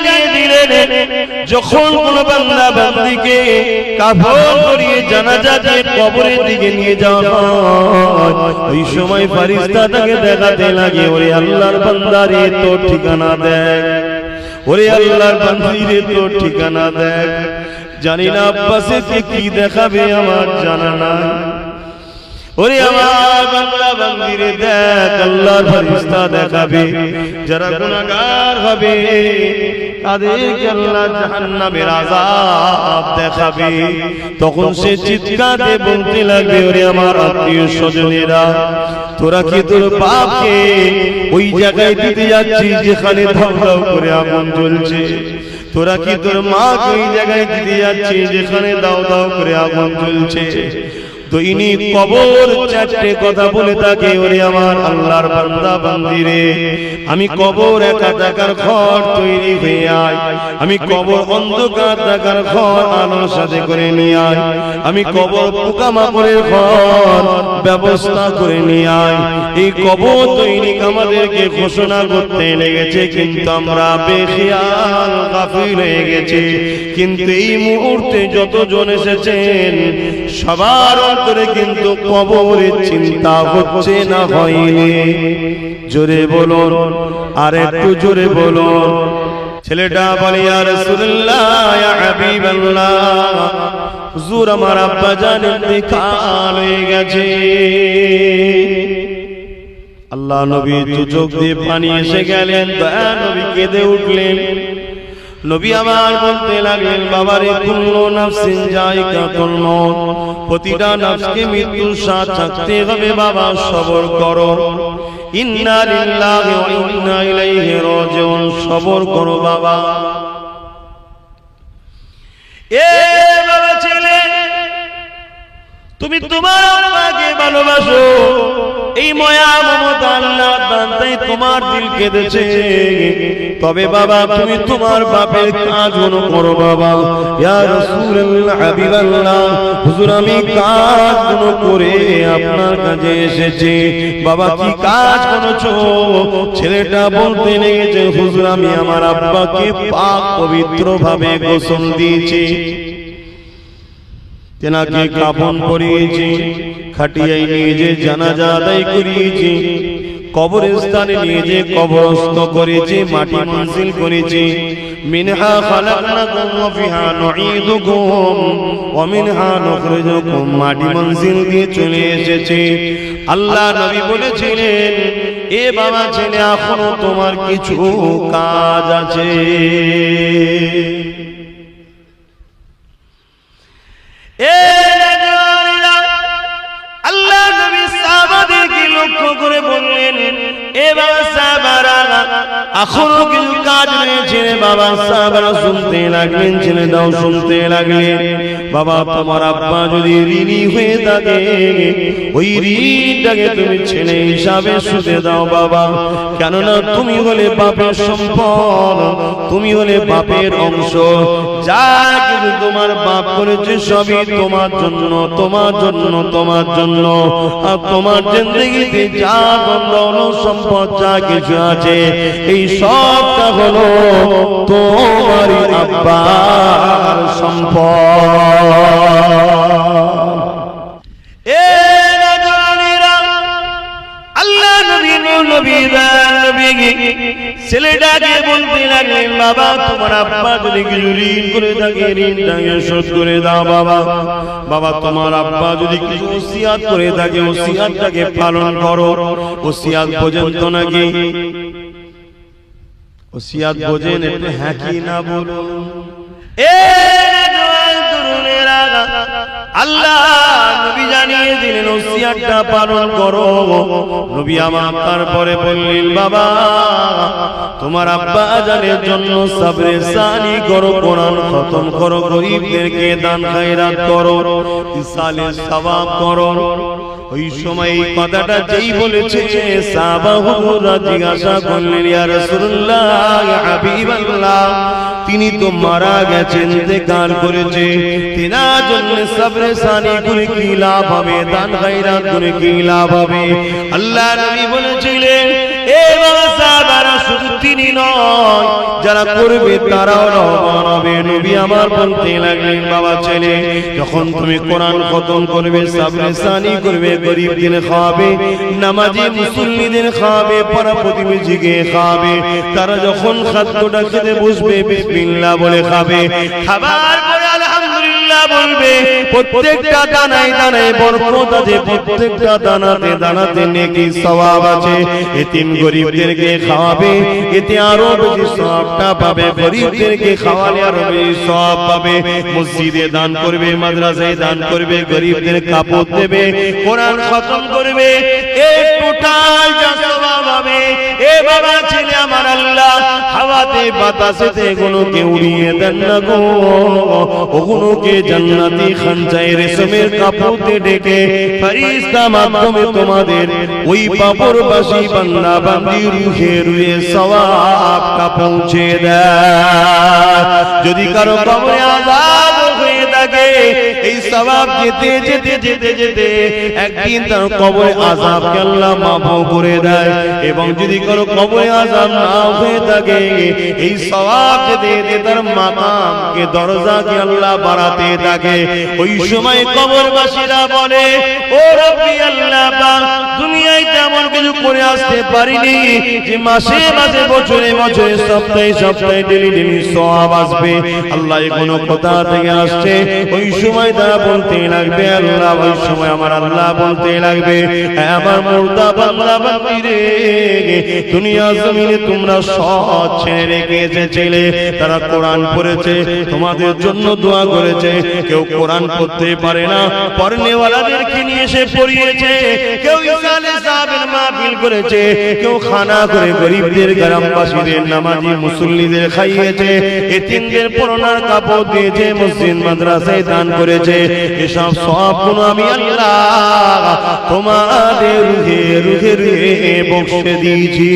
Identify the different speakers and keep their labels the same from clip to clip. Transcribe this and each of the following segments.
Speaker 1: জানিয়ে দিলেন যখন কোন বান্দা বান্দিকে কাফন করিয়ে জানাজা দিয়ে কবরের দিকে নিয়ে যাওয়া হয়, ওই সময় ফেরেশতা তাকে দেখাতে লাগে, ওরে আল্লাহর বান্দা রে তোর ঠিকানা দেখ, ওরে আল্লাহর বান্দি রে তোর ঠিকানা দেখ। জানি না আব্বাসকে কি দেখাবে আমার জানা নাই। ওরে আমার বান্দা বান্দি রে দেখ, আল্লাহর ফেরেশতা দেখাবে যারা গুনাহগার হবে তাদেরকে আল্লাহ জাহান্নামের আযাব দেখাবে। তখন সে চিৎকারে বলতে লাগবে, ওরে আমার আত্মীয় স্বজনেরা, তোরা কি তোর বাপকে ওই জায়গায় দিতে যাচ্ছিস যেখানে ধাউ ধাউ করে আগুন জ্বলছে? তোরা কি তোর মাকে ওই জায়গায় দিতে যাচ্ছিস যেখানে দাউ দাউ করে আগুন জ্বলছে? দৈনিক কবর চারটে কথা বলে থাকে, ওরে আমার আল্লাহর বান্দা বান্দি রে, আমি কবর একা টাকার ঘর তৈরি হয়ে আয়, আমি কবর অন্ধকার টাকার ঘর আলোর সাথে করে নিয়ে আয়, আমি কবর পোকামাকড়ের ঘর ব্যবস্থা করে নিয়ে আয়। এই কবর দৈনিক আমাদেরকে ঘোষণা করতে লেগেছে, কিন্তু আমরা বেখিয়াল গাফিল হয়ে গেছি। কিন্তু এই মুহূর্তে যতজন এসেছেন সবার অন্তরে কিন্তু কবরের চিন্তা হচ্ছে না হয়নি? জোরে বলুন, আর একটু জোরে বলুন। ছেলেটা বলে, ইয়া রাসূলুল্লাহ, ইয়া হাবিবাল্লাহ, হুজুর আমার আব্বা জান ইন্তেকাল হয়ে গেছে। আল্লাহ নবী দু চোখ দিয়ে পানি এসে গেলেন, দয়া নবী কেঁদে উঠলেন। নবী আমার বলতে লাগলেন, বাবারে কুল্লু নাফসিন যায়িকাতুল মউত, প্রতিটা নফসকে মৃত্যুর স্বাদ চাখতে হবে বাবা, সবর করো। ইন্না লিল্লাহি ওয়া ইন্না ইলাইহি রাজিউন, সবর করো বাবা। এ বাবা ছেলে, তুমি তোমার আব্বাকে ভালোবাসো, এই মায়া মমতা আল্লাহর দান, তাই তোমার দিল কেঁদেছে। তবে বাবা তুমি তোমার বাপের কাজগুলো করো বাবা। ইয়া রাসূলুল্লাহ, হাবিবাল্লাহ, হুজুর আমি কাজগুলো করে আপনার কাছে এসেছি। বাবা কি কাজ করেছো? ছেলেটা বলতে লেগেছে, হুজুর আমি আমার আব্বাকে পাক পবিত্র ভাবে গোসল দিয়েছি, তেনাকে কাফন পরিয়েছি, খাটিয়ায় নিয়ে যে জানাজা আদায় করিয়েছি, কবরস্থানে নিয়ে যে কবরস্থ করেছি, মাটি মনজিল করেছি। মিনহা খালাকনাকুম ওয়া ফিহা নুঈদুকুম ওয়া মিনহা নুখরিজুকুম, মাটি মনজিল দিয়ে চলে এসেছে। আল্লাহ নবী বলেছিলেন, এ বাবা ছেলে এখনো তোমার কিছু কাজ আছে। আল্লাহ নবী সাহাবাদেরকে লক্ষ্য করে বললেন, এ বাবা সাহাবারা এখনো কিছু কাজ রয়েছে। বাবা সাহাবারা শুনতে লাগলেন, ছেলেটাও শুনতে লাগলেন। বাবা তোমার আব্বা যদি ঋণী হয়ে থাকে, ওই ঋণটাকে তুমি ছেলে হিসাবে শুধে দাও বাবা, কেননা তুমি হলে বাপের সম্পদ, তুমি হলে বাপের অংশ। যা কিছু তোমার বাপ করেছে সবই তোমার জন্য, তোমার জন্য, তোমার জন্য। আর তোমার জিন্দেগিতে যা ধন সম্পদ যা কিছু আছে, এই সবটা হলো তোমার আব্বার সম্পদ। আল্লাহ নবী ছেলেটাকে বলতে লাগলেন, বাবা তোমার আব্বা যদি কিছু ঋণ করে থাকে, ঋণটাকে শোধ করে দাও বাবা। বাবা তোমার আব্বা যদি কিছু ওসিয়াত করে থাকে, ওসিয়াতটাকে পালন করো। ওসিয়াত বোঝেন তো নাকি? ওসিয়াত বোঝেন? একটু হ্যাঁ কি না বলুন। আল্লাহ নবী জানিয়ে দিলেন ওসিয়াতটা পালন করো। নবী আমার তারপরে বললেন, বাবা তোমার আব্বা জানের জন্য সবরে সানি করো, কোরআন খতম করো, গরীবদেরকে দান খায়রাত করো, ইসালে সওয়াব করো। ওই সময় এই কথাটা যেই বলেছে, সাহাবারা জিজ্ঞাসা করলেন, ইয়া রাসূলুল্লাহ, ইয়া হাবিবাল্লাহ, তিনি তো মারা গেছেন, ইন্তেকাল করেছে, তিনার জন্য সবরে সানি করে কি লাভ হবে, দান খায়রাত করে কি লাভ হবে? আল্লাহ নবী বলেছিলেন, এ বাবা সাহাবারা শুধু তিনি নয়, যারা করবে তারাও রহমান হবে। নবী আমার বলতে লাগলেন, বাবা ছেলে, যখন তুমি কোরআন খতম করবে, সাবরে সানি করবে, গরিবদের খাওয়াবে, নামাজি মুসল্লিদের খাওয়াবে, পাড়া প্রতিবেশীকে খাওয়াবে, তারা যখন খাদ্যটা খেতে বসবে বিসমিল্লাহ বলে খাবে, খাবার পরে আলহামদুলিল্লাহ বলবে, প্রত্যেকটা দানায় দানায় বরকত আছে, প্রত্যেকটা দানাতে দানাতে নেকি সওয়াব আছে। এতিম গরিবদেরকে খাওয়াবে, এতে আরো বেশি সওয়াবটা পাবে, গরিবদেরকে খাওয়ালে আরো বেশি সওয়াব পাবে। মসজিদে দান করবে, মাদ্রাসায় দান করবে, গরিবদের কাপড় দেবে, কোরআন খতম করবে, এই টোটাল যা সওয়াব হবে, এ বাবা ছেলে আমার আল্লাহ হাওয়াতে বাতাসেতে এগুলোকে উড়িয়ে দেন না গো, ওগুলোকে জান্নাতি খানচায় রেশমের কাপড়ে ঢেকে ফেরেশতা মাধ্যমে তোমাদের ওই পাপরবাসী বান্দা বান্দি রুহে রুহে সওয়াবটা পৌঁছে দেয়। যদি কারো কবরে আযাব হয়ে থাকে, এই সওয়াব যেতে যেতে যেতে যেতে একদিন তার কবরে আযাবকে আল্লাহ মাফ করে দেয়। এবং যদি কারো কবরে আযাব না হয়ে থাকে, এই সওয়াব যেতে যেতে তার মাকামকে দরজাকে আল্লাহ বাড়াতে থাকে। ওই সময় কবরবাসীরা বলে, ও রব্বি আল্লাহ পাক, দুনিয়ায় তেমন কিছু করে আসতে পারিনি যে মাসে মাসে বছরে বছরে সপ্তাহে সপ্তাহে ডেলি ডেলি সওয়াব আসবে। আল্লাহ কোনো কোথা থেকে আসছে? ওই সময় তারা বলতে লাগবে আল্লাহ, ওই সময় আমার আল্লাহ বলতে লাগবে, আমার মুর্দা বান্দা বান্দি রে, দুনিয়া জমিনে তোমরা সৎ ছেড়ে রেখে এসেছিলে, তারা কোরআন পড়েছে, তোমাদের জন্য দোয়া করেছে। কেউ কোরআন পড়তে পারে না, পড়নেওয়ালাদেরকে নিয়ে এসে পড়িয়েছে, কেউ ইসালে সাহেবের মাহফিল করেছে, কেউ খানা করে গরিবদের গ্রামবাসীদের নামাজি মুসল্লিদের খাইয়েছে, এতিমদের পরনার কাপড় দিয়েছে, মসজিদ মাদ্রাসায় দান করেছে। এসব সবগুলো আমি আল্লাহ তোমাদের রুহে রুহে রুহে বখশে দিয়েছি।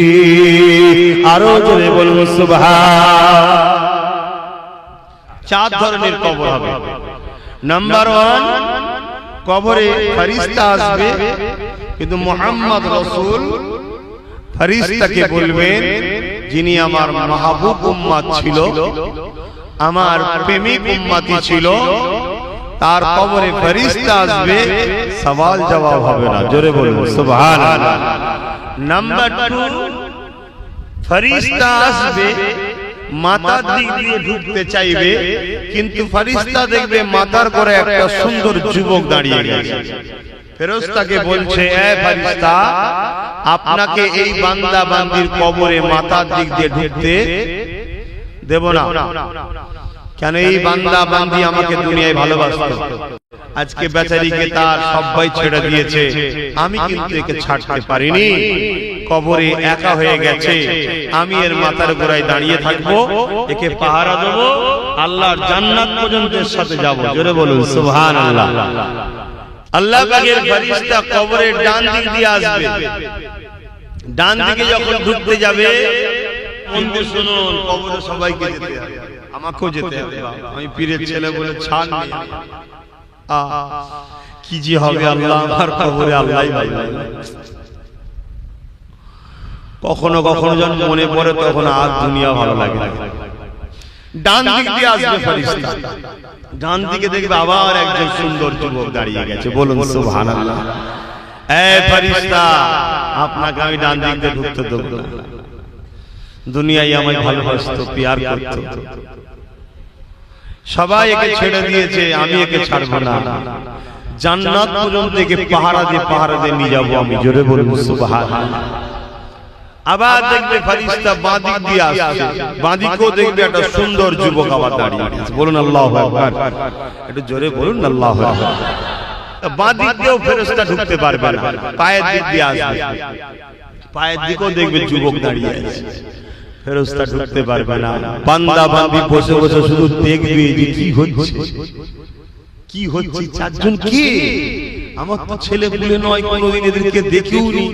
Speaker 1: আরো জোরে বলুন সুবহান। চার ধরনের কবর হবে। নাম্বার 1, কবরে ফেরেশতা আসবে, কিন্তু মুহাম্মদ রাসূল ফেরেশতাকে বলবেন, যিনি আমার মাহবুব উম্মত ছিল, আমার প্রেমিক উম্মতি ছিল, তার কবরে ফেরেশতা আসবে, সওয়াল জবাব হবে না। জোরে বলুন সুবহানাল্লাহ। নাম্বার 2, ফেরেশতা আসবে, মাথার দিক দিয়ে ঢুকতে চাইবে, কিন্তু ফেরেশতা দেখবে মাথার করে একটা সুন্দর যুবক দাঁড়িয়ে গেছে। ফেরেশতাকে বলছে, এ ফেরেশতা, আপনাকে এই বান্দা বান্দির কবরে মাথার দিক দিয়ে ঢুকতে দেব না। কেন? এই বান্দা বান্দি আমাকে দুনিয়ায় ভালোবাসতো, আজকে বেচারিকে তার সবাই ছেড়ে দিয়েছে, আমি কিন্তু একে ছাড়তে পারিনি, কবরে একা হয়ে গেছে, আমি এর মাথার গোড়ায় দাঁড়িয়ে থাকবো, একে পাহারা দেব, আল্লাহর জান্নাত পর্যন্ত এর সাথে যাব। জোরে বলুন সুবহানাল্লাহ। আল্লাহ পাকের ফেরেশতা কবরের ডান দিক দিয়ে আসবে, ডান দিকে যখন ঢুকতে যাবে, বন্ধু শুনুন, কবরে সবাইকে যেতে হবে, আমাকেও যেতে হবে, আমি পীরের ছেলে বলে ছাড় নেই। কি যে হবে আল্লাহ, আমার কবরে আল্লাহই ভালো। কখনো কখনো যখন মনে পড়ে তখন আর দুনিয়া ভালো লাগে না। ডান দিক দিয়ে আসবে ফেরেশতা, ডান দিকে দেখবে আবার একজন সুন্দর যুবক দাঁড়িয়ে গেছে। বলুন সুবহানাল্লাহ। এ ফেরেশতা, আপনাকে আমি ডান দিক দিয়ে ঢুকতে দেব না, দুনিয়ায় আমায় ভালোবাসতো, প্যার করতো, সবাই একে ছেড়ে দিয়েছে, আমি একে ছাড়বো না, জান্নাত পর্যন্ত একে পাহারা দিয়ে নিয়ে যাবো আমি। জোরে বলুন সুবহানাল্লাহ। আবার দেখবে ফেরেশতা বাঁ দিক দিয়ে আসছে, বাঁ দিকেও দেখবে একটা সুন্দর যুবক আবার দাঁড়িয়ে আছে। বলুন আল্লাহু আকবার, একটু জোরে বলুন আল্লাহু আকবার। বাঁ দিক দিয়েও ফেরেশতা ঢুকতে পারবে না, পায়ের দিক দিয়ে আসবে, পায়ের দিকেও দেখবে যুবক দাঁড়িয়ে আছে, ফেরেশতা ঢুকতে পারবে না। বান্দা বান্দি বসে বসে শুধু দেখবে যে কি হচ্ছে, কি হচ্ছে, চারজন কে? আমার তো ছেলে পুলে নয়, কোনোদিন এদেরকে দেখেও নি।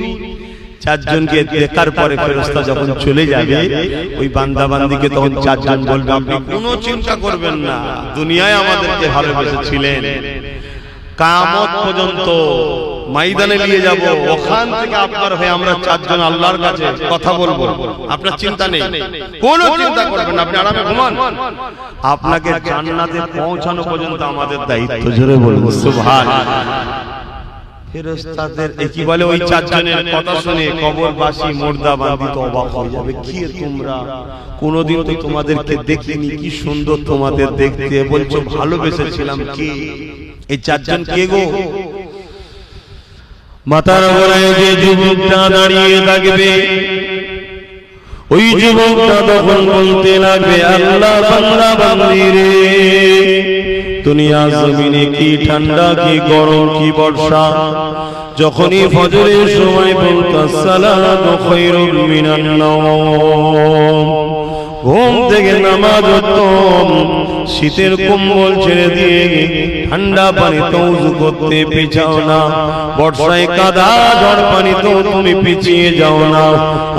Speaker 1: চারজনকে দেখার পরে ফেরেশতা যখন চলে যাবে, ওই বান্দা বান্দিকে তখন চারজন বলবে, আপনি কোনো চিন্তা করবেন না, দুনিয়ায় আমাদেরকে ভালোবেসেছিলেন, কিয়ামত পর্যন্ত ময়দানে নিয়ে যাব, ওখান থেকে আপনার হয়ে আমরা চারজন আল্লাহর কাছে কথা বলবো। আপনার চিন্তা নেই, কোনো চিন্তা করবেন না, আপনি আরামে ঘুমান। আপনাকে জান্নাতে পৌঁছানো পর্যন্ত আমাদের দায়িত্ব। জোরে বলুন সুবহানাল্লাহ। ফেরেশতাদের কি বলে, ওই চারজনের কথা শুনে কবরবাসী মুর্দাবাদী তো অবাক হয়ে যাবে। কি তোমরা, কোনদিন তো তোমাদেরকে দেখিনি, কি সুন্দর তোমাদের দেখতে, বলছো ভালোবেসেছিলাম। কি এই চারজন কে গো? মাথার গোড়ায় যে যুবকটা দাঁড়িয়ে থাকবে, ওই যুবকটা তখন বলতে লাগবে, আল্লাহ বান্দা বান্দি রে, দুনিয়া জমিনে কি ঠান্ডা, কি গরম, কি বর্ষা, যখনই ফজরের সময় বলতো আসসালাতু খায়রুম মিনান নাওম, ঘুম থেকে নামাজ উত্তম, শীতের কম্বল ছেড়ে দিয়ে ঠান্ডা পানিতে ওযু করতে পিছাও না, বর্ষায় কাদা ঝড় পানিতেও তুমি পিছিয়ে যাও না,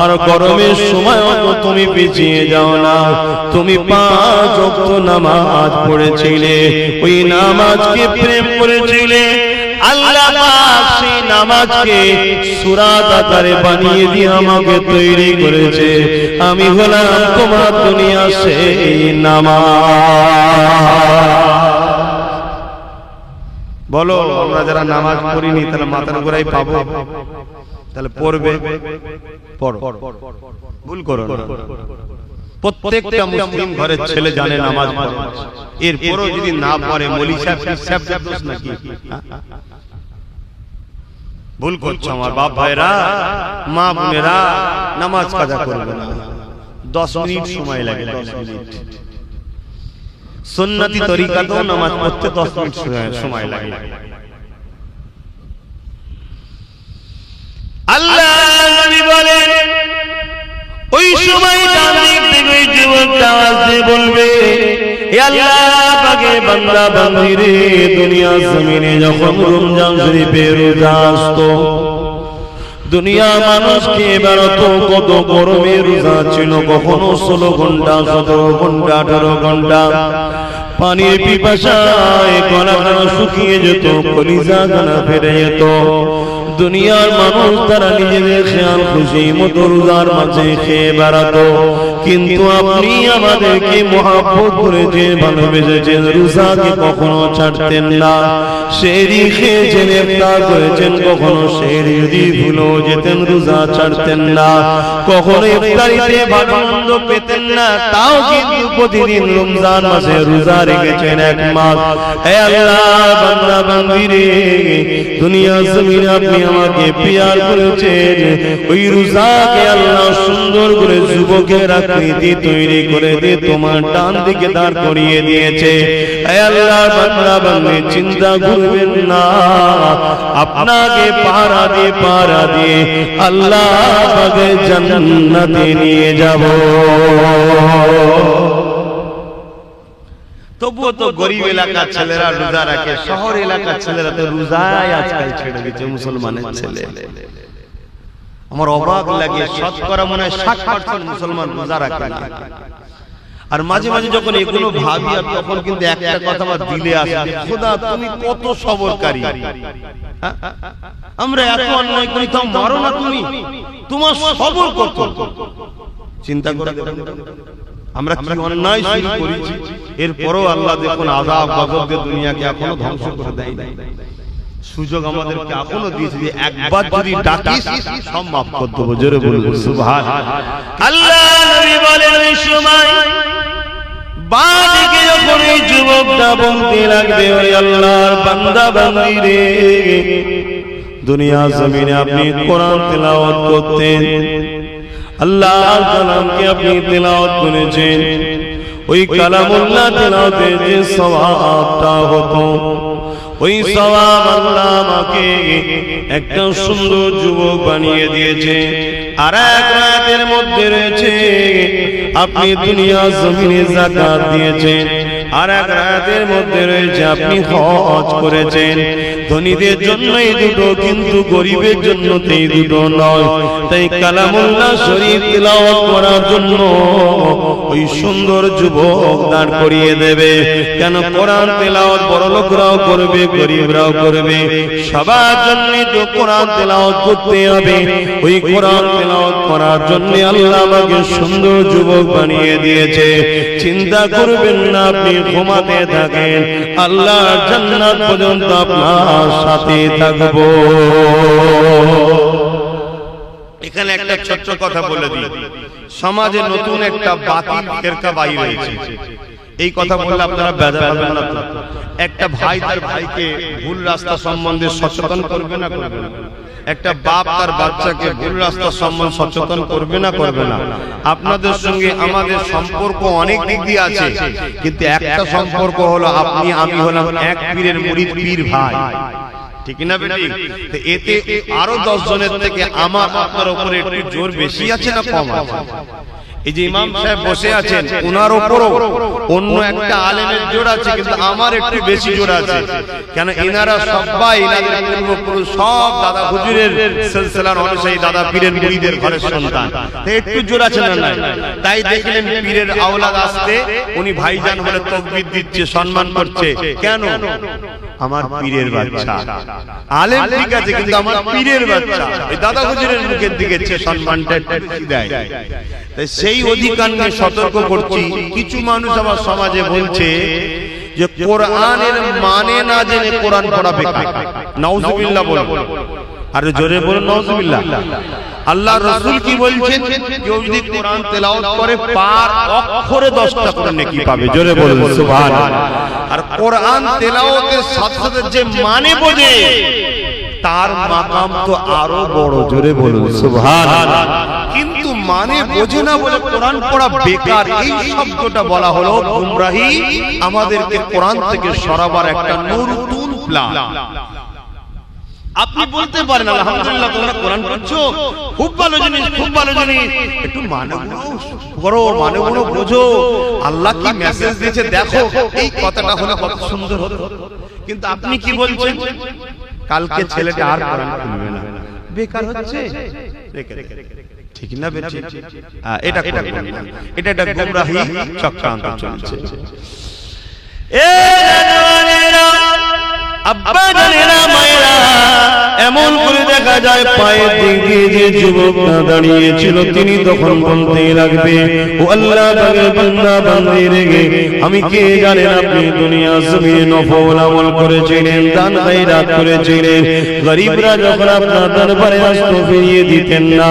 Speaker 1: আর গরমের সময়ও তো তুমি পিছিয়ে যাও না। তুমি 5 ওয়াক্ত নামাজ পড়েছিলে, ওই নামাজকে প্রেম করেছিলে, আল্লাহ পাক সেই নামাজকে সূরাত আকারে বানিয়ে দিয়ে আমাকে তৈরি করেছে। আমি হলাম তোমার দুনিয়া সেই নামাজ। বলো, আমরা যারা নামাজ পড়িনি তাহলে মাথার গোড়ায় পাবো, তাহলে পড়বে, পড়ো, ভুল করো না। প্রত্যেকটা মুসলিম ঘরের ছেলে জানে নামাজ পড়ে, এরপরও যদি না পড়ে মৌলভী সাহেব পিসাব দোষ নাকি? ভুল করছো আমার বাপ ভাইরা, মা বোনেরা, নামাজ কাজা করবে না। 10 মিনিট সময় লাগে, 10 মিনিট। সুন্নতি তরিকাতেও নামাজ পড়তে 10 মিনিট সময় লাগে। আল্লাহ নবী বলেন, ওই সময় ডান দিক থেকে ওই যুবকটা আওয়াজ দিয়ে বলবে, হে আল্লাহ পাকের বান্দা বান্দি রে, দুনিয়া জমিনে যখন রমজান শরীফের রোজা আসতো, দুনিয়া মানুষকে বেরোতো, কত গরমে রোজা ছিল, কখনো 16 ঘন্টা, 17 ঘন্টা, 18 ঘন্টা, পানির পিপাসায় গলা শুকিয়ে যেত, কলিজা গানা ফেটে যেত। দুনিয়ার মানুষ তারা নিজেদের খেয়াল খুশি মতো রোজার মাঝে খেয়ে বেড়াতো, কিন্তু আপনি আমাদেরকে মহব্বত করেছেন, ভালোবেসেছেন, রোজাকে কখনো ছাড়তেন না। সেহরি খেয়েছেন, ইফতার করেছেন, কখনো সেহরি যদি ভুলেও যেতেন রোজা ছাড়তেন না, কখনো ইফতারিতে ভালো মন্দ পেতেন না, তাও কিন্তু প্রতিদিন রমজান মাসে রোজা রেখেছেন 1 মাস। হে আল্লাহ বান্দা বান্দি রে, দুনিয়া জমিনে আপনি আমাকে প্যার করেছেন, ওই রোজাকে আল্লাহ সুন্দর করে যুবকের আকৃতি তৈরি করে দিয়ে তোমার ডান দিকে দাঁড় করিয়ে দিয়েছে। হে আল্লাহ বান্দা বান্দি চিন্তা করবেন না, আপনাকে পাহারা দিয়ে আল্লাহ পাকের জান্নাতে নিয়ে যাব। তবুও তো গরিব এলাকার ছেলেরা রোজা রাখে, শহর এলাকার ছেলেরা তো রোজাই আজকাল ছেড়ে দিচ্ছে, মুসলমানের ছেলে। আমার অবাক লাগে, শতকরা মনে হয় 60% মুসলমান রোজা রাখে না। আর মাঝে মাঝে যখন এগুলো ভাবি, আর তখন কিন্তু একটা কথা আমার দিলে আসে, খোদা তুমি কত সবরকারী, আমরা এত অন্যায় করি তাও মারো না তুমি, তোমার সবর কত। চিন্তা করে আমরা কি অন্যায় শুরু করেছি, এরপরও আল্লাহ দেখুন আযাব গজব দিয়ে দুনিয়াকে এখনো ধ্বংস করে দেয় নাই। সুযোগ আমাদেরকে এখনো দিয়েছে যে একবার যদি ডাকিস সব মাফ করে দেব। জোরে বলুন সুবহানাল্লাহ। আল্লাহ নবী বলেন, ওই সময় বাদিকে যখন এই যুবকটা বলতে লাগবে, ওই আল্লাহর বান্দা বান্দি রে, দুনিয়া জমিনে আপনি কোরআন তেলাওয়াত করতেন, আল্লাহর কালামকে আপনি তেলাওয়াত করেছেন, ওই কালামুল্লাহ তেলাওয়াতের যে সওয়াবটা হতো, ওই সওয়াব আল্লাহ আমাকে একটা সুন্দর যুবক বানিয়ে দিয়েছে। আর এক রাতের মধ্যে রয়েছে আপনি দুনিয়া জমিনে যাকাত দিয়েছেন, আর এক রাতের মধ্যে রয়েছে আপনি হজ করেছেন। ধনীদের জন্য এই দুটো, কিন্তু গরিবের জন্য এই দুটো নয়। তাই কালামুল্লাহ শরীফ তিলাওয়াত করার জন্য ওই সুন্দর যুবক দাঁড় করিয়ে দেবে। কেন? কোরআন তেলাওয়াত বড় লোকরাও করবে, গরিবরাও করবে, সবার জন্য তো কোরআন তেলাওয়াত করতে হবে। ওই কোরআন তেলাওয়াত করার জন্য আল্লাহ আমাকে সুন্দর যুবক বানিয়ে দিয়েছে। চিন্তা করবেন না, আপনি ঘুমাতে থাকেন, আল্লাহর জান্নাত পর্যন্ত আপনার সাথে থাকবো। এখানে একটা ছোট্ট কথা বলে দিই, সমাজে নতুন একটা বাতিল ফেরকা বাইর হয়েছে। এই কথা বললে আপনারা বেজার হবেন না তো? একটা ভাই তার ভাইকে ভুল রাস্তা সম্বন্ধে সচেতন করবে না করবে না? একটা বাপ তার বাচ্চাকে ভুল রাস্তা সম্বন্ধে সচেতন করবে না করবে না? আপনাদের সঙ্গে আমাদের সম্পর্ক অনেক দিক দিয়ে আছে, কিন্তু একটা সম্পর্ক হলো আমি হলাম এক পীরের মুরিদ, পীর ভাই, ঠিক না বেটি? এতে আরো 10 জনের থেকে আমার আপনার উপরে একটু জোর বেশি আছে না কম আছে? এই যে ইমাম সাহেব বসে আছেন, ওনার উপরও অন্য একটা আলেমের জোর আছে, কিন্তু আমার একটু বেশি জোর আছে। কেন? এনারা সবাই এনাদের পূর্বপুরুষ সব দাদা হুজুরের সিলসিলার অনুযায়ী দাদা পীরের মুরিদের ঘরের সন্তান, তাই একটু জোর আছে না নাই? তাই দেখলেন পীরের আওলাদ আসতে উনি ভাইজান বলে তাকবীর দিচ্ছে, সম্মান করছে। কেন? আমার পীরের বাচ্চা। আলেম ঠিক আছে, কিন্তু আমার পীরের বাচ্চা, এই দাদা হুজুরের মুখের দিকে সম্মানটা বেশি দেয়। তাই সেই অধিকার নিয়ে সতর্ক করছি। কিছু মানুষ আবার সমাজে বলছে যে কোরআনের মানে না জেনে কোরআন পড়া বেকার। নাউজুবিল্লাহ বলবো, আর জোরে বলুন নাউজুবিল্লাহ। আল্লাহ রাসূল কি বলছেন? কেউ যদি কোরআন তেলাওয়াত করে পার অক্ষরে 10টা করে নেকি পাবে। জোরে বলুন সুবহানাল্লাহ। আর কোরআন তেলাওয়াতের সাথে সাথে যে মানে বোঝে তার মাকাম তো আরো বড়। জোরে বলুন সুবহানাল্লাহ। কিন্তু মানে বোঝে না বলে কোরআন পড়া বেকার, এই শব্দটা বলা হলো গুমরাহি। আমাদেরকে কোরআন থেকে সরাবার একটা নতুন প্ল্যান। আপনি বলতে পারেন আলহামদুলিল্লাহ তোমরা কোরআন পড়ছো, খুব ভালো জিনিস, খুব ভালো জিনিস, একটু মানগুলো করো, মানগুলো বোঝো, আল্লাহ কি মেসেজ দিয়েছে দেখো, এই কথাটা হলে কত সুন্দর হতো। কিন্তু আপনি কি বলছেন? কালকে ছেলেটা আর কোরআন খুলবে না, বেকার হচ্ছে। ঠিক না বেটি? এটা এটা গুমরাহি চক্রান্ত চলছে। আব্বা জানেরা, মায়েরা, এমন করে দেখা যায় পায়ের দিক দিয়ে যে যুবকটা দাঁড়িয়েছিল তিনি তখন বলতে লাগবে, ও আল্লাহ পাকের বান্দা বান্দি রেগে আমি কে জানেন আপনি দুনিয়া জমিনে নফল আমল করেছিলেন, দান খায়রাত করেছিলেন, গরিবরা যখন আপনার দরবারে আসতো ফিরিয়ে দিতেন না,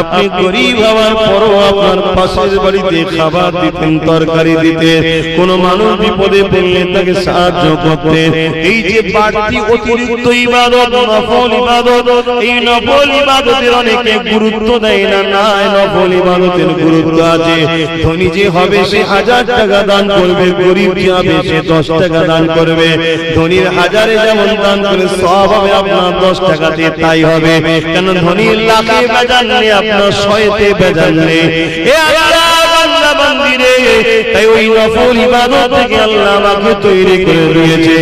Speaker 1: আপনি গরিব হওয়ার পরও আপনার পাশের বাড়িতে খাবার দিতেন, তরকারি দিতেন, কোন মানুষ বিপদে পড়লে তাকে সাহায্য করতেন। এই যে বাড়তি অতিরিক্ত ইবাদত, নফল ইবাদত, এই নফল ইবাদতের অনেকে গুরুত্ব দেয় না। না, নফল ইবাদতের গুরুত্ব আছে। ধনী যে হবে সে 1000 টাকা দান করবে, গরিব যে হবে সে 10 টাকা দান করবে। ধনীর 1000-এ যেমন দান করে সওয়াব হবে, আপনার 10 টাকাতে তাই হবে। কেন? ধনীর লাখে বেজানলে আপনার 100-তে বেজানলে। এ আল্লাহ বান্দা বান্দিরে, তাই ওই নফল ইবাদত থেকে আল্লাহ আমাকে তৈরি করে দিয়েছে।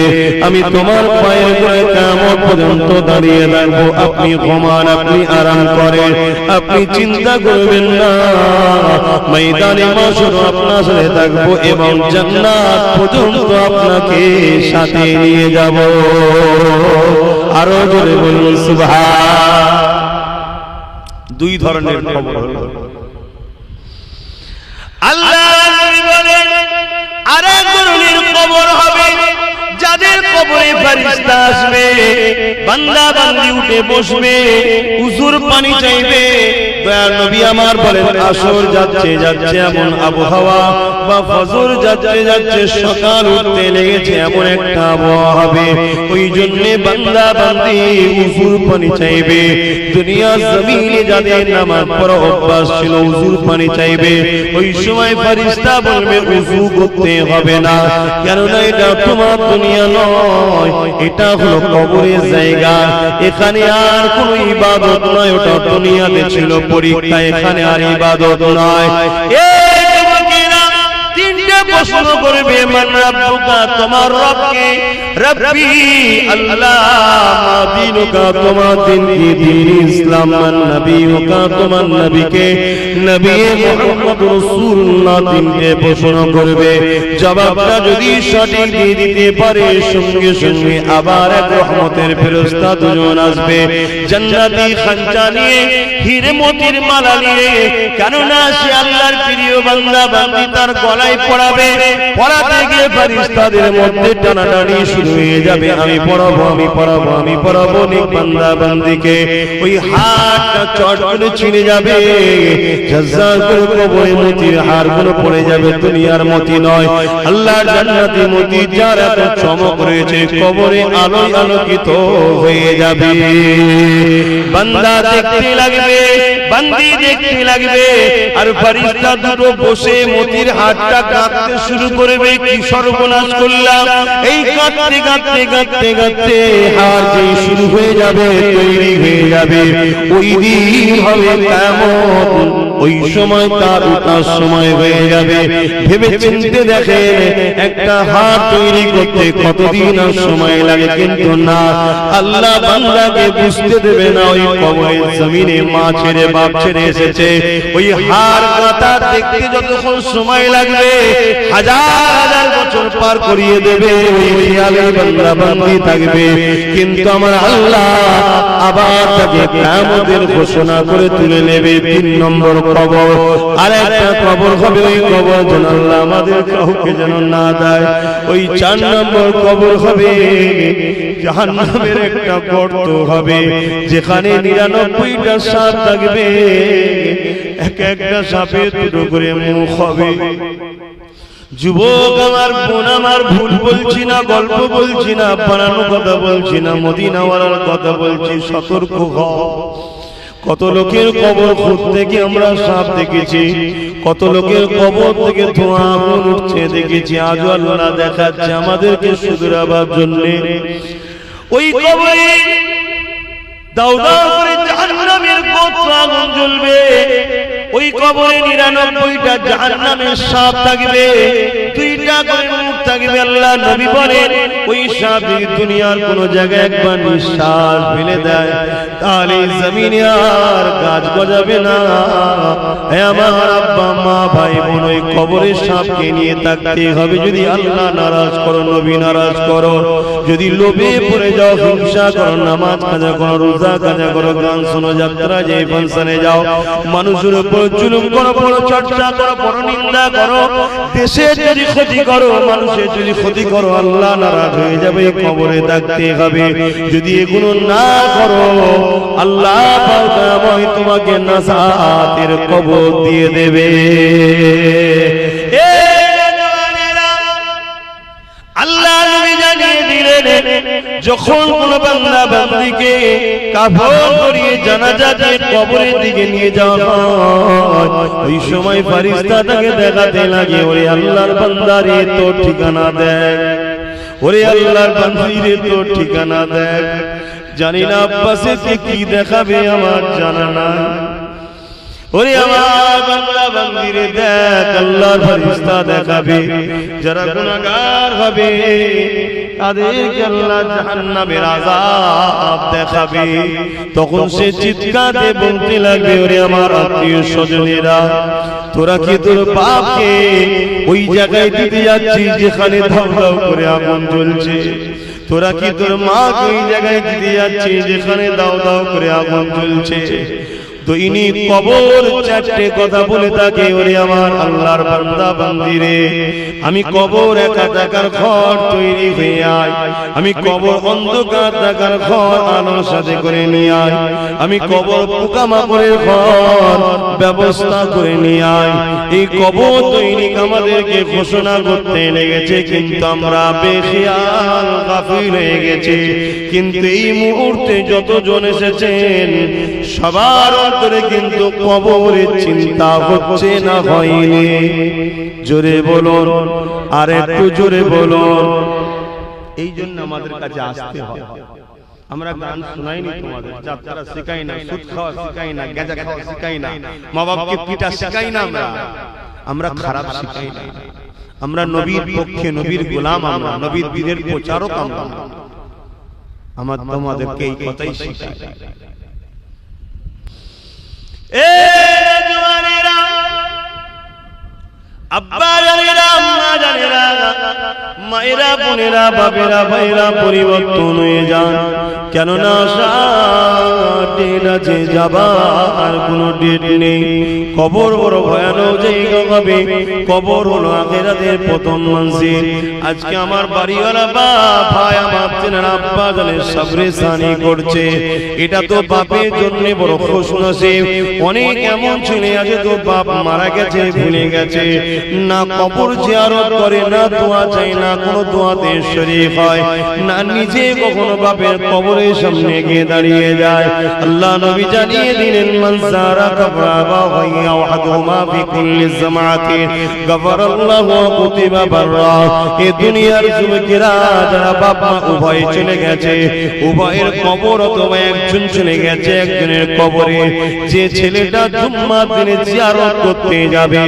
Speaker 1: আমি তোমার পায়ের উপরে কিয়ামত পর্যন্ত দাঁড়িয়ে থাকবো। আপনি ঘুমান, আপনি আরাম করেন, আপনি চিন্তা করবেন না। ময়দানে মাশর আপনার সাথে থাকবো এবং জান্নাত পর্যন্ত আপনাকে সাথে নিয়ে যাব। আরো জোরে বলুন সুবহান। দুই ধরনের খবর হলো। আল্লাহ বলেন আরেক ধরনের খবর হবে, যাদের কবরে ফেরেশতা আসবে, বান্দা বান্দি উঠে বসবে, উজুর পানি চাইবে। দয়ার নবী আমার বলেন আসর যাচ্ছে যাচ্ছে এমন আবহাওয়া, বা ফজর যাচ্ছে যাচ্ছে সকাল উঠতে লেগেছে এমন একটা আবহাওয়া হবে। ওই জন্য বান্দা বান্দি উজুর পানি চাইবে। দুনিয়া জমিনে যাদের নামাজ পড়া অভ্যাস ছিল উজুর পানি চাইবে, ওই সময় ফেরেশতা বলবে উজু করতে হবে না, কেননা এটা তোমার দুনিয়া নয়, এটা হলো কবরের জায়গা। এখানে আর কোনো ইবাদত নয়, ওটা দুনিয়াতে ছিল পরীক্ষা, এখানে আর ইবাদত নয়। এই যুবকেরা তিনটে প্রশ্ন করবে মান রাব্বুকা, তোমার রবকে, রব্বি আল্লাহ, মা দীনুকা, তোমার দিন কি, দ্বীন ইসলাম, মান নবিয়ুকা, তোমার নবীকে, নবী মুহাম্মদুর রাসূলুল্লাহ দিনকে প্রশ্ন করবে। জবাবটা যদি সঠিক দিয়ে দিতে পারে সঙ্গে সঙ্গে আবার এক রহমতের ফেরেশতা দুজন আসবে জান্নাতি খাঞ্চা নিয়ে, হীরে মোতির মালা নিয়ে, কেননা সে আল্লাহর প্রিয় বান্দা বান্দি, তার গলায় পড়াবে। পড়াতে গিয়ে ফেরেশতাদের মধ্যে টানাটানি শুরু হয়ে যাবে, আমি পড়াবো, আমি পড়াবো, আমি পড়াবো নেক বান্দা বান্দিকে। ওই হাতটা চট করে ছিঁড়ে যাবে, ঝরঝর করে কবরে মতির হারগুলো পড়ে যাবে। দুনিয়ার মতি নয়, আল্লাহর জান্নাতি মতি, যার এত চমক রয়েছে, কবরে আলোয় আলোকিত হয়ে যাবে। বান্দা দেখতে লাগবে, বান্দি দেখতে লাগবে, আর ফেরেশতা দুটো বসে মতির হাতটা কাঁদতে শুরু করবে, কি সর্বনাশ করলাম। এই কাঁদতে কাঁদতে কাঁদতে কাঁদতে হার যে শুরু হয়ে যাবে, তৈরি হয়ে যাবে। ওই দিন হবে কিয়ামত, ওই সময় তার উঠার সময় হয়ে যাবে। ভেবে চিন্তে দেখেন, একটা হাত তৈরি করতে কতদিন আর সময় লাগে, কিন্তু না, আল্লাহ বান্দাকে বুঝতে দেবে না। ওই কবরের জমিনে মা ছেড়ে বাপ ছেড়ে এসেছে, ওই হার কাঁটা দেখতে যতক্ষণ সময় লাগবে, হাজার হাজার বছর পার করিয়ে দেবে। ওই খেয়ালে বান্দা বান্দি থাকবে, কিন্তু আমার আল্লাহ আবার তাকে কিয়ামতের ঘোষণা করে তুলে নেবে। 3 নম্বর কবর, আর একটা কবর হবে, ওই কবর যেন আল্লাহ আমাদের কাউকে যেন না দেয়। ওই 4 নম্বর কবর হবে জাহান্নামের একটা গর্ত হবে, যেখানে 99টা সাপ থাকবে, এক একটা সাপের দুটো করে মুখ হবে। যুবক আমার, বোন আমার, ভুল বলছি না, গল্প বলছি না, বানানো কথা বলছি না, মদিনাওয়ালার কথা বলছি, সতর্ক হও। কত লোকের কবর খুঁড়তে গিয়ে আমরা সাপ দেখেছি, কত লোকের কবর থেকে ধোঁয়া আগুন উঠছে দেখেছি। আজ আল্লাহ দেখাচ্ছে আমাদেরকে শুধরাবার জন্য। ওই কবরে দাও দাও করে জাহান্নামের গোত্র আগুন জ্বলবে, ওই কবরে 99টা জাহান্নামের সাপ থাকবে, 2টা করে মুখ থাকবে। আল্লাহ নবী বলেন, ওই সাপ দুনিয়ার কোন জায়গায় একবার নিঃশ্বাস ফেলে দেয়, তাহলে জমিনে আর গাছ গজাবে না। হে আমার আব্বা মা ভাই বোন, ওই কবরের সাপকে নিয়ে থাকতে হবে। যদি আল্লাহ নারাজ করো, নবী নারাজ করো, যদি লোভে পড়ে যাও, হিংসা করো, নামাজ কাজা করো, রোজা কাজা করো, গান শোনো, যাত্রা যাই, ফাংশনে যাও, মানুষের উপর জুলুম করো, বড় চর্চা করো, বড় নিন্দা করো, দেশের যদি ক্ষতি করো, মানুষের যদি ক্ষতি করো, আল্লাহ নারাজ হয়ে যাবে। কবরে থাকতে হবে। যদি এগুলো না করো, আল্লাহ পাক তোমাকে নাজাতের কবর দিয়ে দেবে। আল্লাহ নবী জানিয়ে দিলেন, যখন কোন বান্দা বান্দিকে কাফন করিয়ে জানাজা দিয়ে কবরের দিকে নিয়ে যাওয়া হয়, ওই সময় ফেরেশতা তাকে দেখাতে লাগে, ওরে আল্লাহর বান্দারে তোর ঠিকানা দেখ, ওরে আল্লাহর বান্দিরে তোর ঠিকানা দেখ। জানি না আব্বাসে কি দেখাবে আমার জানা নাই। ওরে আমার বান্দা বান্দিরে দেখ, আল্লাহর ফেরেশতা দেখাবে। যারা গুনাহগার হবে তাদেরকে আল্লাহ জাহান্নামের আযাব দেখাবে। তখন সে চিৎকার দিয়ে বলতে লাগবে, ওরে আমার আত্মীয় স্বজনেরা, তোরা কি তোর বাপকে ওই জায়গায় দিতে যাচ্ছিস যেখানে ধাউ ধাউ করে আগুন জ্বলছে? তোরা কি তোর মাকে ওই জায়গায় দিতে যাচ্ছিস যেখানে দাও দাও করে আগুন জ্বলছে? তো ইনি কবর 4টে কথা বলে থাকে, ওরে আমার আল্লাহর বান্দা বান্দিরে, আমি কবর একাকার ঘর তৈরি হয়ে আয়, আমি কবর অন্ধকার থাকার ঘর আলোর সাথে করে নিয়ে আয়, আমি কবর পোকামাকড়ের ঘর ব্যবস্থা করে নিয়ে আয়। এই কবর তৈরি আমাদেরকে ঘোষণা করতে লেগেছে, কিন্তু আমরা বেখিয়াল গাফিল হয়ে গেছি। কিন্তু এই মুহূর্তে যতজন এসেছেন সবার অন্তরে কিন্তু কবরের চিন্তা হচ্ছে না হয়নি? জোরে বলুন, আর একটু জোরে বলুন। এই জন্য আমাদের কাছে আসতে হয়। আমরা গান শোনাইনি তোমাদের, যাত্রা শেখাই না, সুদ খাওয়া শেখাই না, গাঁজা খাওয়া শেখাই না, মা বাপকে পিটা শেখাই না, আমরা খারাপ শেখাই না। আমরা নবীর পক্ষে, নবীর গোলাম, আমরা নবীর বীরের প্রচারক, আমরা আমার তোমাদেরকে এই কথাই শিখাই। এ জওয়ানেরা, আব্বা জানেরা, আম্মা জানেরা, মায়েরা, বোনেরা, বাবেরা, ভাইরা, পরিবর্তন হয়ে যান, কেননা ডেট আছে, যাবার কোনো ডেট নেই। কবর বড় ভয়ানক জায়গা হবে, কবর হলো আখিরাতের প্রথম মঞ্জিল। আজকে আমার বাড়িওয়ালা বাপ ভাই আমার চেনারা আব্বা জানের সাবরে সানি করছে, এটা তো বাপের জন্য বড় খুশনসিব। অনেক এমন ছেলে আছে তো বাপ মারা গেছে ভুলে গেছে, না কবর জিয়ারত করে, না দোয়া চাই, না কোনো দোয়াতে শরীক হয়, না নিজে কখনো বাপের কবরের সামনে গিয়ে দাঁড়িয়ে যায়। আল্লাহ নবী জানিয়ে দিলেন, মান যারা কবরা ওয়া ওয়াহাদুমা ফি কুল্লি জামাতিন গফারাল্লাহু ওয়া কুতিবা বাররা। এই দুনিয়ার যুবকেরা যারা বাপ মা উভয় চলে গেছে, উভয়ের কবর অথবা একজন চলে গেছে একজনের কবরে, যে ছেলেটা জুম্মার দিনে জিয়ারত করতে যাবে,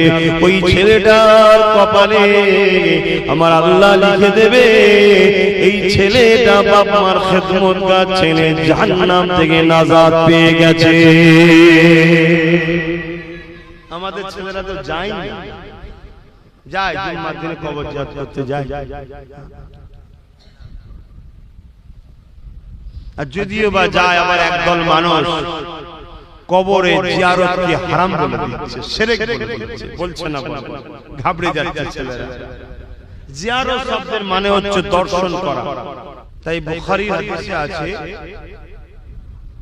Speaker 1: ওই ছেলেটার কপালে আমার আল্লাহ লিখে দেবে, এই ছেলেটা বাপ মার খেদমতগার ছেলে, জাহান্নাম থেকে নাজাত পেয়ে গেছে। আমাদের ছেলেরা তো যায় না, যায় জুম্মার দিনে কবর জিয়ারত করতে যায়, আর যদিও বা যায়, আবার একদল মানুষ কবরে জিয়ারতকে হারাম বলে দিচ্ছে, শিরক বলে দিচ্ছে, বলছে না, ঘাবড়ে যাচ্ছে ছেলেরা। জিয়ারত শব্দের মানে হচ্ছে দর্শন করা। তাই বুখারীর হাদিসে আছে,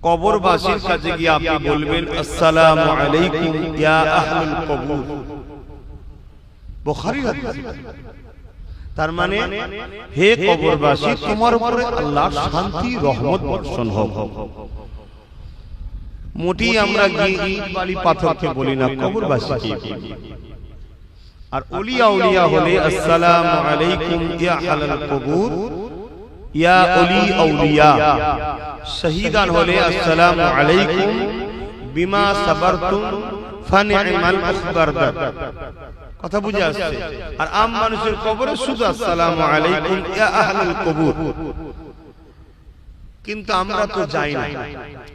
Speaker 1: কবরবাসীর কাছে গিয়ে আপনি বলবেন, আসসালামু আলাইকুম ইয়া আহলুল কবর। বুখারীর হাদিস। তার মানে, হে কবরবাসী, তোমার উপরে আল্লাহর শান্তি রহমত বর্ষণ হোক। মোটি আমরা ইট বালি পাথরকে বলি না, কবরবাসীকে বলি। আর ওলিয়া উলিয়া হলে আসসালামু আলাইকুম ইয়া আহলাল কবর ইয়া ওলি আউলিয়া। শহীদান হলে আসসালামু আলাইকুম বিমা সাবারতুম ফানি'মাল মুখবারদার। কথা বুঝে আসছে? আর আম মানুষের কবরে শুধু আসসালামু আলাইকুম ইয়া আহলাল কবর। কিন্তু আমরা তো যাই না।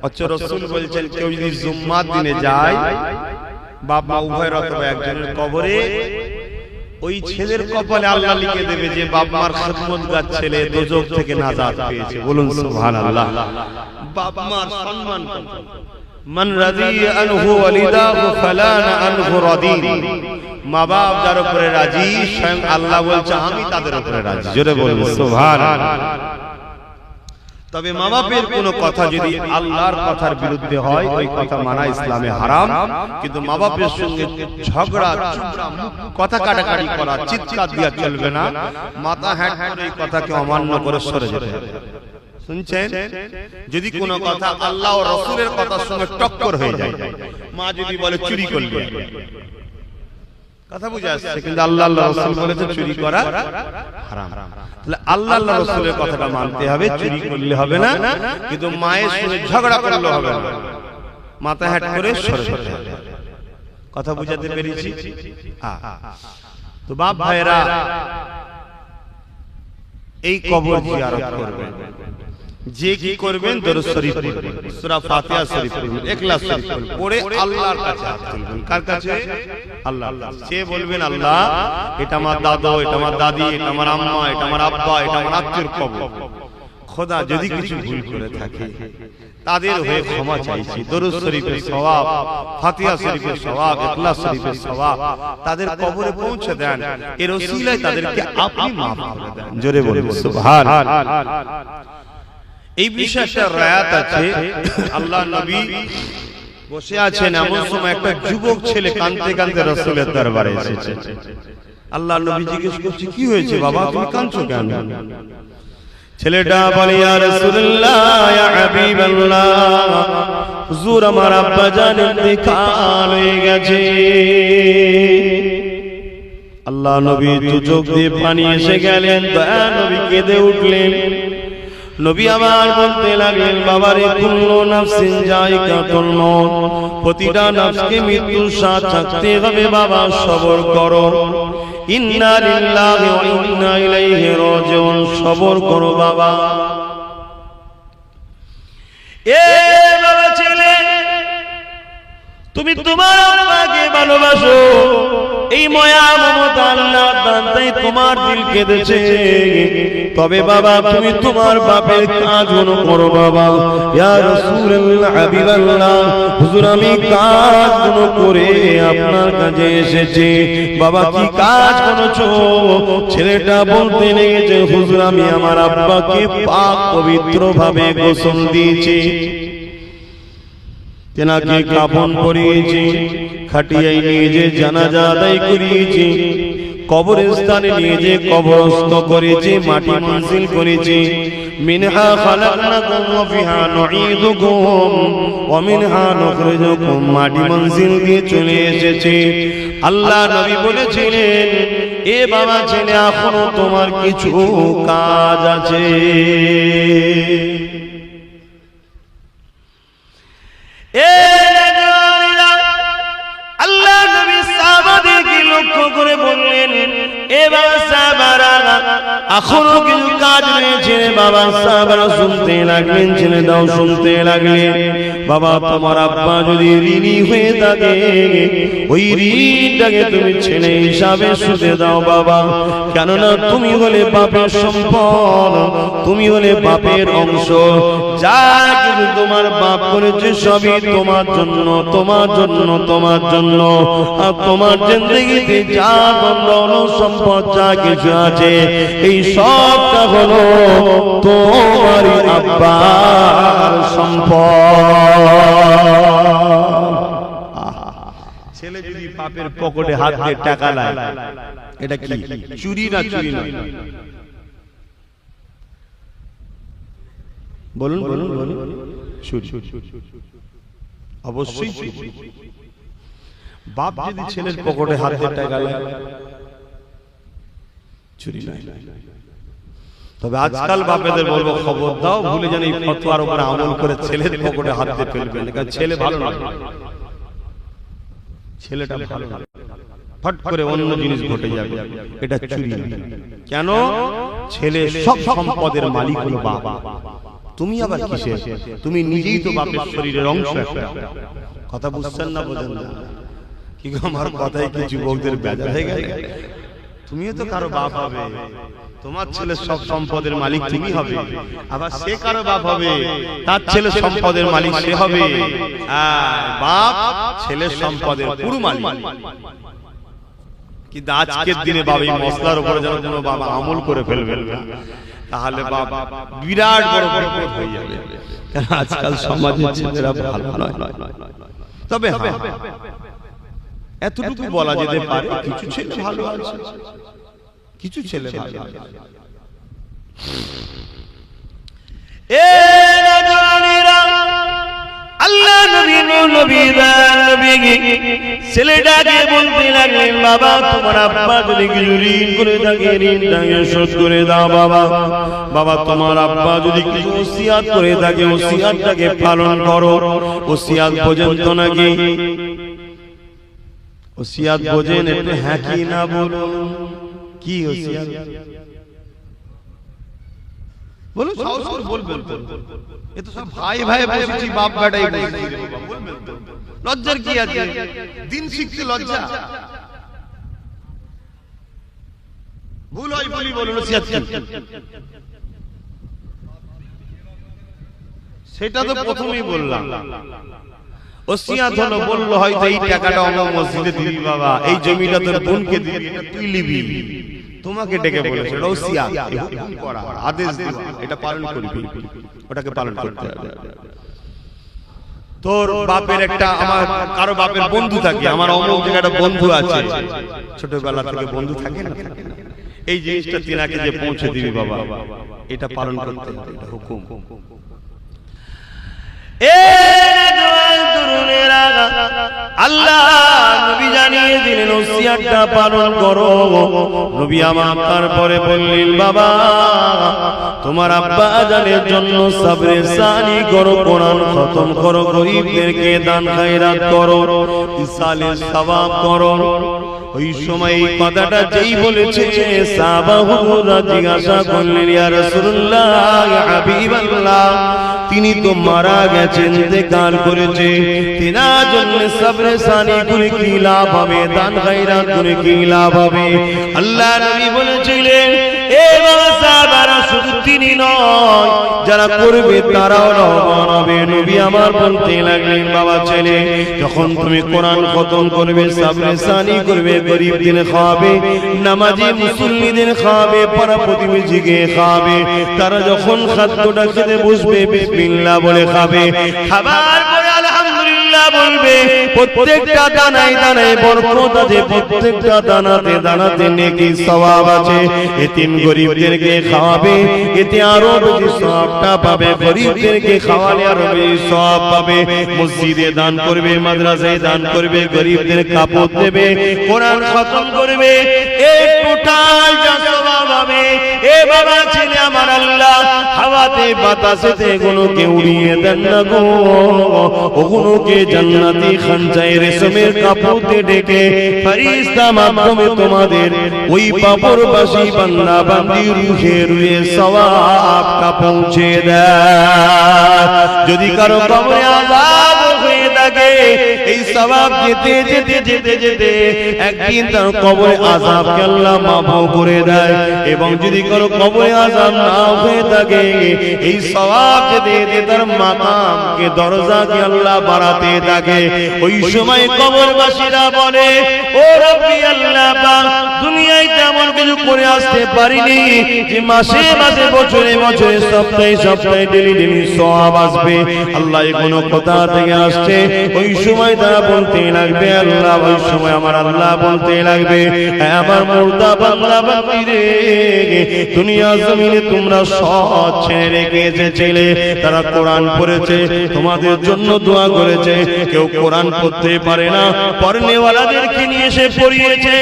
Speaker 1: অথচ রাসূল বলেছেন, কেউ যদি জুম্মার দিনে যায় বাপ মা উভয়ের অথবা একজনের কবরে, ওই ছেলের কপালে আল্লাহ লিখে দেবে যে বাপ মার খেদমতগার ছেলে দোজখ থেকে নাজাত পেয়েছে। বলুন সুবহানাল্লাহ। বাপ মার সম্মান কত! মান রাদিয়া আনহু ওয়ালিদাহু ফালানা আনহু রাদিন। মা বাপ যার উপরে রাজি, স্বয়ং আল্লাহ বলছে আমি তাদের উপরে রাজি। জোরে বলুন সুবহানাল্লাহ। তবে মা বাপের কোনো কথা যদি আল্লাহর কথার বিরুদ্ধে হয়, ওই কথা মানা ইসলামে হারাম। কিন্তু মা বাপের সঙ্গে ঝগড়া, কথা কাটাকাটি করা, চিৎকার দেওয়া চলবে না। মাথা হ্যাট করে এই কথাকে অমান্য করে সরে যেতে হবে। শুনছেন? যদি কোনো কথা আল্লাহ ও রাসূলের কথার সঙ্গে টক্কর হয়ে যায়, মা যদি বলে চুরি করলে, কথা বুঝে আসছে, কিন্তু আল্লাহ আল্লাহ রাসূল বলেছে চুরি করা হারাম। তাহলে আল্লাহ আল্লাহ রাসূলের কথাটা মানতে হবে, চুরি করলে হবে না, কিন্তু মায়ের সঙ্গে ঝগড়া করলে হবে না। মাথা হ্যাট করে সরে যেতে হবে। কথা বুঝাতে পেরেছি? তো বাপ ভাইরা, এই কবর জিয়ারত করবেন। যে কি করবেন, দরুদ শরীফ পড়বেন, সূরা ফাতিহা শরীফ পড়বেন, ইখলাস শরীফ পড়বেন, পড়ে আল্লাহর কাছে হাত তুলবেন। কার কাছে? আল্লাহর কাছে। সে বলবেন, আল্লাহ, এটা আমার দাদা, এটা আমার দাদি, এটা আমার আম্মা, এটা আমার আব্বা, এটা আমার আত্মীয়র কবর। খোদা, যদি কিছু ভুল করে থাকে তাদের হয়ে ক্ষমা চাইছি। দরুদ শরীফের সওয়াব, ফাতিহা শরীফের সওয়াব, ইখলাস শরীফের সওয়াব তাদের কবরে পৌঁছে দেন। এর ওসিলায় তাদেরকে আপনি maaf করে দেন। জোরে বলুন সুবহানাল্লাহ। এই বিষয়ে একটা রায়াত আছে। আল্লাহ নবী বসে আছেন, এমন সময় একটা যুবক ছেলে কাঁদতে কাঁদতে রাসূলের দরবারে এসেছে। আল্লাহ নবী জিজ্ঞেস করছে, কি হয়েছে বাবা, তুমি কাঁদছো কেন? ছেলেটা বলে, ইয়া রাসূলুল্লাহ, ইয়া হাবিবাল্লাহ, হুজুর আমার আব্বা জান ইন্তেকাল হয়ে গেছে। আল্লাহ নবী দু চোখ দিয়ে পানি এসে গেলেন, দয়া নবী কেঁদে উঠলেন। নবী আমার বলতে লাগলেন, বাবারে, কুল্লু নাফসিন যায়িকাতুল মউত, প্রতিটা নফসকে মৃত্যুর স্বাদ চাখতে হবে বাবা, সবর করো। ইন্না লিল্লাহি ওয়া ইন্না ইলাইহি রাজিউন। সবর করো বাবা। এ বাবা ছেলে, তুমি তোমার আব্বাকে ভালোবাসো, এই মায়া মমতা আল্লাহর দান, তাই তোমার দিল কেঁদেছে। তবে বাবা তুমি তোমার বাপের কাজগুলো করো বাবা। ইয়া রাসূলুল্লাহ, হাবিবাল্লাহ, হুজুর আমি কাজগুলো করে আপনার কাছে এসেছি। বাবা কি কাজ করেছো? ছেলেটা বলতে লেগেছে, হুজুর আমি আমার আব্বাকে পাক পবিত্র ভাবে গোসল দিয়েছি, তেনাকে কাফন পরিয়েছি, খাটিয়ায় নিয়ে যে জানাজা আদায় করিয়েছি, কবরস্থানে নিয়ে যে কবরস্থ করেছি, মাটি মঞ্জিল করেছি। মিনহা খালাকনাকুম ওয়া ফিহা নুঈদুকুম ওয়া মিনহা নুখরিজুকুম, মাটি মঞ্জিল দিয়ে চলে এসেছি। আল্লাহ নবী বলেছিলেন, এ বাবা ছেলে এখনো তোমার কিছু কাজ আছে। আল্লাহ নবী সাহাবাদেরকে লক্ষ্য করে বললেন, এ বাবা সাহাবারা এখনো কিছু কাজ রয়েছে। বাবা সাহাবারা শুনতে লাগলেন, ছেলে দাও শুনতে লাগলেন। বাবা তোমার আব্বা যদি ঋণী হয়ে থাকে, ওই ঋণটাকে তুমি ছেলে হিসাবে শুধে দাও বাবা। কেননা তুমি হলে বাপের সম্পদ, তুমি হলে বাপের অংশ। যা কিছু তোমার বাপ করেছে সবই তোমার জন্য, তোমার জন্য, তোমার জন্য। আর তোমার জিন্দেগিতে যা ধন সম্পদ যা কিছু আছে, এই সবটা হলো তোমার আব্বার সম্পদ। ছেলে যদি বাপের পকেটে হাত দিয়ে টাকা লায়, এটা কি চুরি না? চুরি না? বলুন বলুন বলুন। চুরি অবশ্যই চুরি। বাপ যদি ছেলের পকেটে হাত দিয়ে টাকা লায়, চুরি নাই। তবে আজকাল বাপেদের বলবো, খবর দাও, ভুলে যেন এই ফতোয়ার উপরে আমল করে ছেলের পকেটে হাত দিয়ে ফেলবেন। কারণ ছেলে ভালো না, ছেলেটা ভালো না, ফট করে অন্য জিনিস ঘটে যাবে, এটা চুরি না। কেন? ছেলে সব সম্পদের মালিক হলো বাপ। তুমি আবার কিসের? তুমি নিজেই তো বাপের শরীরের অংশ একটা। কথা বুঝছেন না? বোঝেন না? কি আমার কথায় কি যুবকদের বেজার হয়ে গেল? তুমিও তো কারো বাপ হবে, তোমার ছেলে সব সম্পদের মালিক তুমি হবে, আবার সে কারো বাপ হবে, তার ছেলে সম্পদের মালিক সে হবে। বাপ ছেলের সম্পদের পুরো মালিক। কিন্তু আজকের দিনে বাবা এই মশলার উপরে যেন কোনো বাবা আমল করে ফেলবে, তাহলে বাবা বিরাট বড় বিপদ হয়ে যাবে। কারণ আজকাল সমাজের ছেলেরা ভালো নয়। তবে এতটুকু বলা যেতে পারে, কিছু ছেলে ভালো আছে, কিছু ছেলে ভালো আছে। আল্লাহ নবী ছেলেটাকে বলতে লাগলেন, বাবা তোমার আব্বা যদি কিছু ঋণ করে থাকে, ঋণটাকে শোধ করে দাও বাবা। বাবা তোমার আব্বা যদি কিছু ওসিয়াত করে থাকে, ওসিয়াতটাকে পালন করো। ওসিয়াত বোঝেন তো নাকি? ওসিয়াত বোঝেন? একটু হ্যাঁ কি না বলুন। কি ওসিয়াত বলুন? সাহস করে বলবেন তো। এ তো সব ভাই ভাই বসেছি, বাপ বেটাই বসেছি। বলবেন তো, লজ্জার কি আছে? দিন শিখতে লজ্জা? ভুল হয় বলি বলুন। ওসিয়াত কি? সেটা তো প্রথমেই বললাম। ওসিয়াত হলো, বললো হয়তো এই টাকাটা অমুক মসজিদে দিবি বাবা, এই জমিটা তোর বোনকে দিবি, এটা তুই নিবি। তোমাকে ডেকে বলেছে ওসিয়াত, হুকুম করা, আদেশ দেওয়া, এটা পালন করবি, ওটাকে পালন করতে হবে। তোর বাপের একটা, আমার কারো বাপের বন্ধু থাকে, আমার অমুক জায়গায় একটা বন্ধু আছে, ছোটবেলা থেকে বন্ধু থাকে না, এই জিনিসটা তিনাকে যে পৌঁছে দিবি বাবা, এটা পালন করতে হবে, এটা হুকুম। আল্লাহ নবী জানিয়ে দিলেন, দিলেন ওসিয়তটা পালন করো। নবী আমার তারপরে বললেন, বাবা তোমার আব্বা আজানের জন্য সবরে সানি করো, কোরআন খতম করো, গরীবদেরকে দান খায়রাত করো, ইসালে সওয়াব করো। ওই সময় এই কথাটা যেই বলেছে সাহাবারা জিজ্ঞাসা করলেন, ইয়া রাসূলুল্লাহ, ইয়া হাবিবাল্লাহ, তিনি তো মারা গেছেন, ইন্তেকাল করেছে, তিনার জন্য সবরে সানি করে কি লাভ হবে, দান খায়রাত করে কি লাভ হবে? আল্লাহ নবী বলেছিলেন, এ বাবা সাহাবারা, শুধু তিনি নয়, যারা করবে তারাও লাভবান হবে। নবী আমার বলতে লাগলেন, বাবা ছেলে, যখন তুমি কোরআন খতম করবে, সবরে সানি করবে, গরীবদের খাওয়াবে, নামাজি মুসল্লিদের খাওয়াবে, পাড়া প্রতিবেশীকে খাওয়াবে, তারা যখন খাদ্যটা খেতে বসবে বিসমিল্লাহ বলে খাবে, খাবার পরে আলহামদুলিল্লাহ বলবে, প্রত্যেকটা দানায় দানায় বরকত আছে, প্রত্যেকটা দানাতে দানাতে নেকি সওয়াব আছে। এতিম গরীবদেরকে খাওয়াবে, এতে আরো বেশি সওয়াবটা পাবে, গরীবদেরকে খাওয়ালে আরো বেশি সওয়াব পাবে। মসজিদে দান করবে, মাদ্রাসায় দান করবে, গরীবদের কাপড় দেবে, কোরআন খতম করবে, এই টোটাল যা সওয়াব হবে, এ বাবা ছেলে আমার, আল্লাহ হাওয়াতে বাতাসেতে কোনোকে উড়িয়ে দেন না গো, ওগুলোকে জান্নাতি খানচায় রেশমের কাপড়ে ঢেকে ফেরেশতা মাধ্যমে তোমাদের ওই পাপরবাসী বান্দা বান্দি রুহে রুহে সওয়াবটা পৌঁছে দেয়। যদি কারো কবরে আযাব হয়ে থাকে, এই সওয়াব যেতে যেতে যেতে যেতে একদিন তার কবরে আযাবকে আল্লাহ মাফ করে দেয়। এবং যদি কারো কবরে আযাব না হয়ে থাকে, এই সওয়াব যেতে যেতে তার মাকামকে, দরজাকে আল্লাহ বাড়াতে থাকে। ওই সময় কবরবাসীরা বলে, ও রব্বি আল্লাহ পাক, দুনিয়ায় তেমন কিছু করে আসতে পারিনি যে মাসে মাসে, বছরে বছরে, সপ্তাহে সপ্তাহে, ডেলি ডেলি সওয়াব আসবে। আল্লাহ কোনো কোথা থেকে আসছে? ওই সময় তারা বলতে লাগবে, আল্লাহ, ওই সময় আমার আল্লাহ বলতে লাগবে, আমার মুর্দা বাংলা বান্দি রে, দুনিয়া জমিনে তোমরা সৎ ছেড়ে রেখে এসেছিলে, তারা কোরআন পড়েছে, তোমাদের জন্য দোয়া করেছে, কেউ কোরআন পড়তে পারে না, পড়নেওয়ালাদেরকে নিয়ে এসে পড়িয়েছে,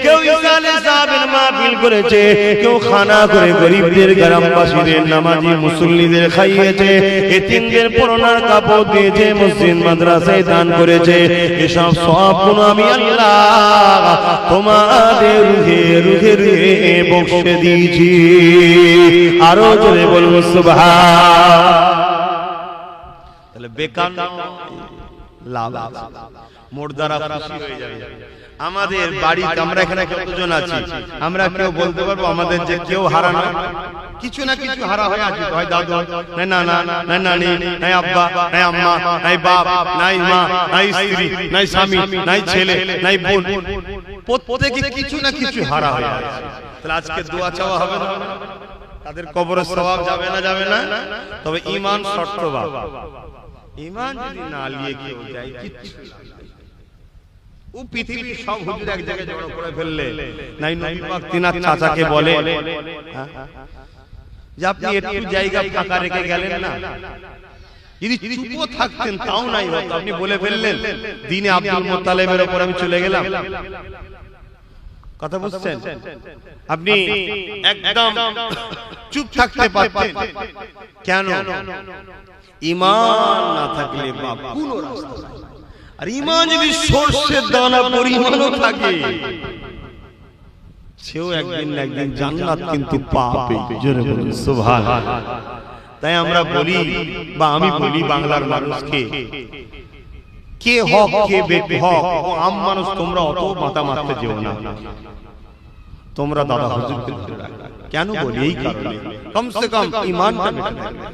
Speaker 1: কেউ ইসালে সাহেবের মাহফিল করেছে, কেউ খানা করে গরীবদের, গ্রামবাসীদের, নামাজি মুসল্লিদের খাইয়েছে, এতিমদের পরনার কাপড় দিয়েছে, মসজিদ মাদ্রাসায় দান করেছে। এসব সবগুলো আমি আল্লাহ তোমাদের রুহে রুহে রুহে বখশে দিয়েছি। আরো জোরে বলুন সুবহান। তাহলে বেকার লাভ, মুর্দারা খুশি হয়ে যাবে। আমাদের বাড়িতে আমরা এখানে কতজন আছি, আমরা কেউ বলতে পারবো আমাদের যে কেউ হারা না, কিছু না কিছু হারা হয়ে আছে, হয় দাদু, নাই নানা, নাই নানি, নাই আব্বা, নাই আম্মা, নাই বাপ, নাই মা, নাই স্ত্রী, নাই স্বামী, নাই ছেলে, নাই বোন, প্রত্যেকে কিছু না কিছু হারা হয়ে আছে। তাহলে আজকে দোয়া চাওয়া হবে না? তাদের কবরের সওয়াব যাবে না? যাবে না। তবে ঈমান শর্ত, বাবা ঈমান যদি না নিয়ে কেউ যায়, কিচ্ছু ও পৃথিবীর সব হুজুর এক জায়গায় জড়ো করে ফেললে, নাই নবী পাক তিনার চাচাকে বলে যে আপনি একটু জায়গা ফাঁকা রেখে গেলেন না, যদি চুপও থাকতেন তাও নাই হতো, আপনি বলে ফেললেন দিনে আব্দুল মুত্তালিবের উপর আমি চলে গেলাম। কথা বুঝছেন? আপনি একদম চুপ থাকতে পারতেন, কেন? ঈমান না থাকলে বাপ কোনো রাস্তা নাই। আর ঈমান যদি সরষের দানা পরিমাণও থাকে, সেও একদিন না একদিন জান্নাত কিন্তু পাবে। জোরে বলুন সুবহানাল্লাহ। তাই আমরা বলি, বা আমি বলি বাংলার মানুষকে, কে হক কে বেহক, ও আম মানুষ তোমরা অত মাথা মারতে যেও না। তোমরা দাদা হুজুরকে কেন বলি? এই কারণে কমসে কম ঈমানটা বেঁচে থাকবে।